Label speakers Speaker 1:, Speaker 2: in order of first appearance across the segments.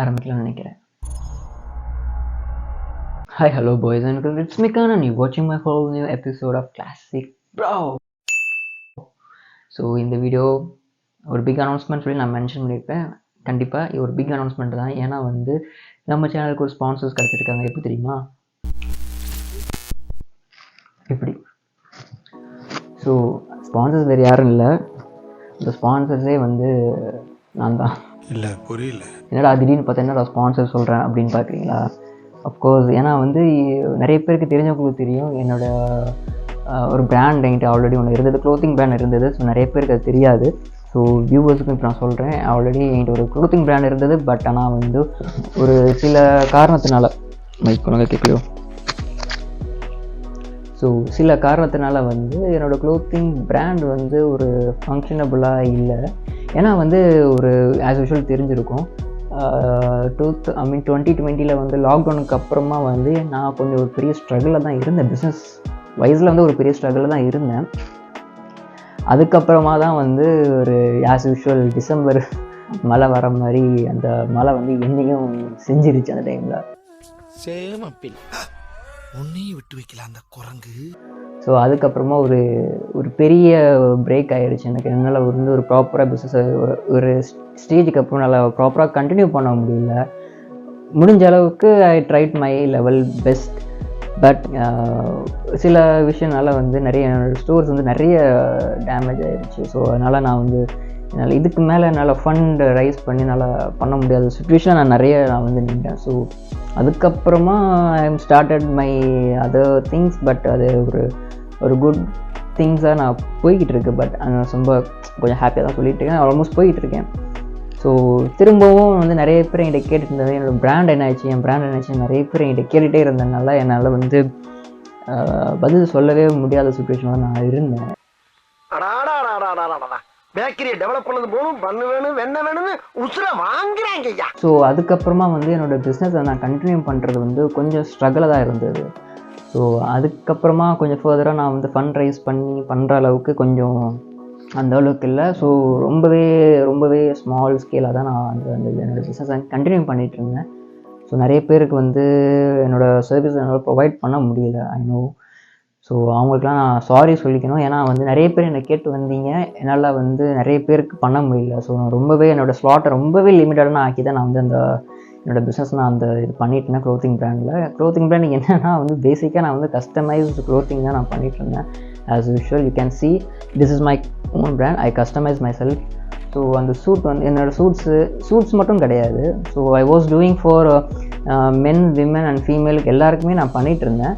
Speaker 1: ஆரம்பிக்கலாம்னு நினைக்கிறேன். Hi hello boys and girls, it's me Kanan and you're watching my whole new episode of Classic Bro. So இந்த video ஒரு big announcement சொல்லி நான் mention பண்ணியிருப்பேன். கண்டிப்பாக இது ஒரு பிக் அனௌன்ஸ்மெண்ட் தான். ஏன்னா வந்து நம்ம சேனலுக்கு ஒரு ஸ்பான்சர்ஸ் கிடச்சிருக்காங்க. எப்படி தெரியுமா? இப்படி. ஸோ ஸ்பான்சர்ஸ் வேறு யாரும் இல்லை, இந்த ஸ்பான்சர்ஸே வந்து நான் தான்.
Speaker 2: இல்லை புரியல,
Speaker 1: என்னடா திடீர்னு பார்த்தா என்னடா ஸ்பான்சர் சொல்கிறேன் அப்படின்னு பார்க்குறீங்களா? அஃப்கோர்ஸ், ஏன்னா வந்து நிறைய பேருக்கு தெரிஞ்சவங்களுக்கு தெரியும், என்னோட ஒரு பிராண்ட் என்கிட்ட ஆல்ரெடி ஒன்று இருந்தது, க்ளோத்திங் பிராண்ட் இருந்தது. ஸோ நிறைய பேருக்கு அது தெரியாது. ஸோ வியூவர்ஸுக்கும் இப்போ நான் சொல்கிறேன், ஆல்ரெடி என்கிட்ட ஒரு க்ளோத்திங் பிராண்ட் இருந்தது. பட் ஆனால் வந்து ஒரு சில காரணத்தினால மைக் கொண்டு கேட்கலையோ, ஸோ சில காரணத்தினால வந்து என்னோடய க்ளோத்திங் பிராண்ட் வந்து ஒரு ஃபங்க்ஷனபுளாக இல்லை. ஏன்னா வந்து ஒரு ஆஸ் யூஷுவல் தெரிஞ்சிருக்கும், 2020 வந்து லாக்டவுனுக்கு அப்புறமா வந்து நான் கொஞ்சம் ஒரு பெரிய ஸ்ட்ரகிளில் தான் இருந்தேன். பிஸ்னஸ் வைஸில் வந்து ஒரு பெரிய ஸ்ட்ரகிளில் தான் இருந்தேன். அதுக்கப்புறமா தான் வந்து ஒரு ஆஸ் யூஷுவல் டிசம்பர் மழை வர மாதிரி அந்த மழை வந்து என்னையும் செஞ்சிருச்சு அந்த டைமில்.
Speaker 2: சேமப்பில் உன்னையும் விட்டு வைக்கல அந்த குரங்கு.
Speaker 1: ஸோ அதுக்கப்புறமா ஒரு பெரிய பிரேக் ஆகிடுச்சு எனக்கு. என்னால் வந்து ஒரு ப்ராப்பராக பிஸ்னஸை ஒரு ஸ்டேஜுக்கு அப்புறம் நல்லா ப்ராப்பராக கண்டினியூ பண்ண முடியல. முடிஞ்ச அளவுக்கு I tried my level best. But சில விஷயனால வந்து நிறைய ஸ்டோர்ஸ் வந்து நிறைய டேமேஜ் ஆகிடுச்சு. ஸோ அதனால் நான் வந்து என்னால் இதுக்கு மேலே என்னால் ஃபண்ட் ரைஸ் பண்ணி நல்லா பண்ண முடியாத சுச்சுவேஷனில் நான் வந்து நின்றேன். ஸோ அதுக்கப்புறமா I am started my other things. But அது ஒரு குட் திங்ஸாக நான் போய்கிட்டு இருக்கு. பட் ரொம்ப கொஞ்சம் ஹாப்பியாக தான் சொல்லிட்டு இருக்கேன், ஆல்மோஸ்ட் போய்கிட்டு இருக்கேன். ஸோ திரும்பவும் வந்து நிறைய பேர் என்கிட்ட கேட்டுட்டு இருந்தது, என்னோடய பிராண்ட் என்னாச்சு நிறைய பேர் என்கிட்ட கேட்டுகிட்டே இருந்ததுனால என்னால் வந்து பதில் சொல்லவே முடியாத சுச்சுவேஷனில் நான் இருந்தேன்.
Speaker 3: பேக்கரியை டெவலப் பண்ணது போகணும், பண்ணு வேணும், வெண்ணெய் வேணும்னு உசுர வாங்குறாங்க.
Speaker 1: ஸோ அதுக்கப்புறமா வந்து என்னோடய பிஸ்னஸை நான் கண்டினியூ பண்ணுறது வந்து கொஞ்சம் ஸ்ட்ரகிளாக தான் இருந்தது. ஸோ அதுக்கப்புறமா கொஞ்சம் ஃபர்தராக நான் வந்து ஃபண்ட் ரைஸ் பண்ணி பண்ணுற அளவுக்கு கொஞ்சம் அந்த அளவுக்கு இல்லை. ஸோ ரொம்பவே ஸ்மால் ஸ்கேலாக தான் நான் என்னோடய பிஸ்னஸை கண்டினியூ பண்ணிகிட்டு இருந்தேன். ஸோ நிறைய பேருக்கு வந்து என்னோடய சர்வீஸ் என்னால் ப்ரொவைட் பண்ண முடியல, ஐ நோ. ஸோ அவங்களுக்குலாம் நான் சாரி சொல்லிக்கணும். ஏன்னா வந்து நிறைய பேர் என்னை கேட்டு வந்தீங்க, என்னால் வந்து நிறைய பேருக்கு பண்ண முடியல. ஸோ நான் என்னோடய ஸ்லாட்டை ரொம்பவே லிமிட்டடாக ஆக்கி தான் நான் வந்து என்னோடய பிஸ்னஸ் நான் இது பண்ணிட்டுருந்தேன். க்ளோத்திங் பிராண்ட் என்னென்னா வந்து பேசிக்காக நான் வந்து கஸ்டமைஸ்டு க்ளோத்திங் தான் நான் பண்ணிகிட்ருந்தேன். As usual you can see this is my own brand, I customise myself. So அந்த சூட் வந்து என்னோடய சூட்ஸ் மட்டும் கிடையாது. So I was doing for men, women and ஃபீமேலுக்கு எல்லாருக்குமே நான் பண்ணிகிட்ருந்தேன்.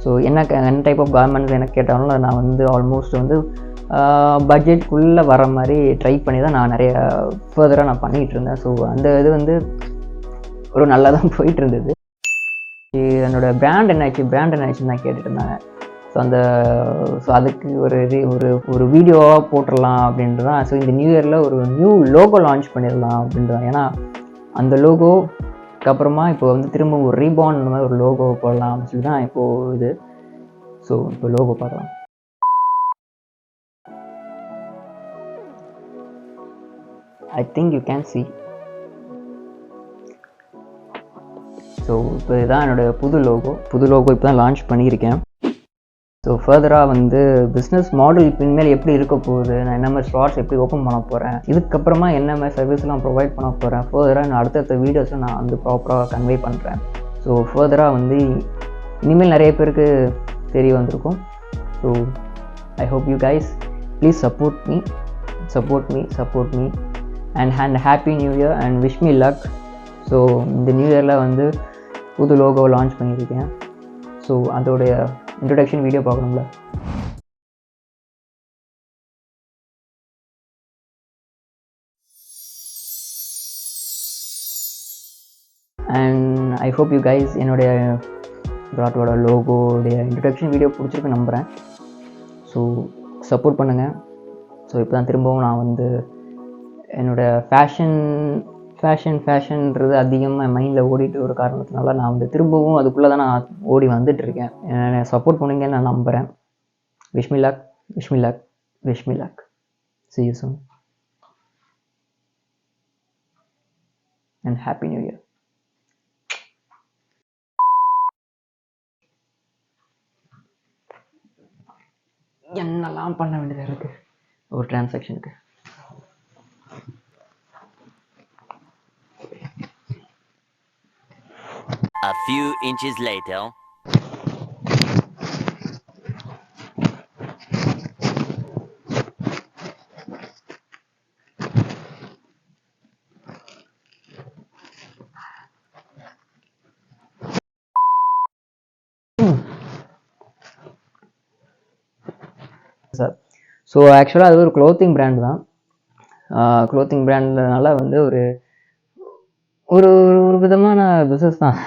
Speaker 1: ஸோ என்ன டைப் ஆஃப் கார்மெண்ட்ஸ் எனக்கு கேட்டாலும் நான் வந்து ஆல்மோஸ்ட் வந்து பட்ஜெட்குள்ளே வர மாதிரி ட்ரை பண்ணி தான் நான் நிறைய ஃபர்தராக நான் பண்ணிகிட்டு இருந்தேன். ஸோ அந்த இது வந்து ஒரு நல்லா தான் போயிட்டு இருந்தது. என்னோடய பிராண்ட் என்னாச்சுன்னு நான் கேட்டுட்டு இருந்தாங்க. ஸோ அதுக்கு ஒரு வீடியோவாக போட்டுடலாம் அப்படின்ட்டு தான். ஸோ இந்த நியூ இயரில் ஒரு நியூ லோகோ லான்ச் பண்ணிடலாம் அப்படின்ட்டு தான். ஏன்னா அந்த லோகோக்கு அப்புறமா இப்போ வந்து திரும்ப ஒரு ரீபாண்ட் இந்த மாதிரி ஒரு லோகோ போடலாம் அப்படின்னு சொல்லி தான் இப்போது இது. ஸோ இப்போ லோகோ பார்க்கலாம். I think you can see. So இப்போ இதுதான் என்னோடய புது லோகோ இப்போ தான் லான்ச் பண்ணியிருக்கேன். ஸோ ஃபர்தராக வந்து பிஸ்னஸ் மாடல் இனிமேல் எப்படி இருக்க போகுது, நான் என்ன மாதிரி ஸ்லாட்ஸ் எப்படி ஓப்பன் பண்ண போகிறேன், இதுக்கப்புறமா என்ன மாதிரி சர்வீஸ்லாம் ப்ரொவைட் பண்ண போகிறேன், ஃபர்தராக நான் அடுத்தடுத்த வீடியோஸில் நான் வந்து ப்ராப்பராக கன்வே பண்ணுறேன். ஸோ ஃபர்தராக வந்து இனிமேல் நிறைய பேருக்கு தெரிய வந்திருக்கும். So I hope you guys please support me and happy new year and wish me luck. So இந்த நியூ இயரில் வந்து புது லோகோ லான்ச் பண்ணியிருக்கேன். ஸோ அதோடைய இன்ட்ரடக்ஷன் வீடியோ பார்க்கணும்ல. And I hope you guys என்னுடைய பிராட்டோட லோகோடைய இன்ட்ரடக்ஷன் வீடியோ பிடிச்சிருக்கு நம்புகிறேன். ஸோ சப்போர்ட் பண்ணுங்கள். ஸோ இப்போ தான் திரும்பவும் நான் வந்து என்னோடய ஃபேஷன்ன்றது அதிகமாக என் மைண்டில் ஓடிட்டு ஒரு காரணத்தினால நான் வந்து திரும்பவும் அதுக்குள்ளே தான் நான் ஓடி வந்துட்டுருக்கேன். என்னை சப்போர்ட் பண்ணுங்கன்னு நான் நம்புகிறேன். Wish me luck. See you soon. And happy new year. என்னெல்லாம் பண்ண வேண்டியதாக இருக்குது ஒரு டிரான்சாக்ஷனுக்கு.
Speaker 4: A few inches later.
Speaker 1: Sir, so ஆக்சுவலாக அது ஒரு க்ளோத்திங் பிராண்ட் தான். க்ளோத்திங் பிராண்ட்னால வந்து ஒரு ஒரு ஒரு விதமான பிஸ்னஸ் தான்.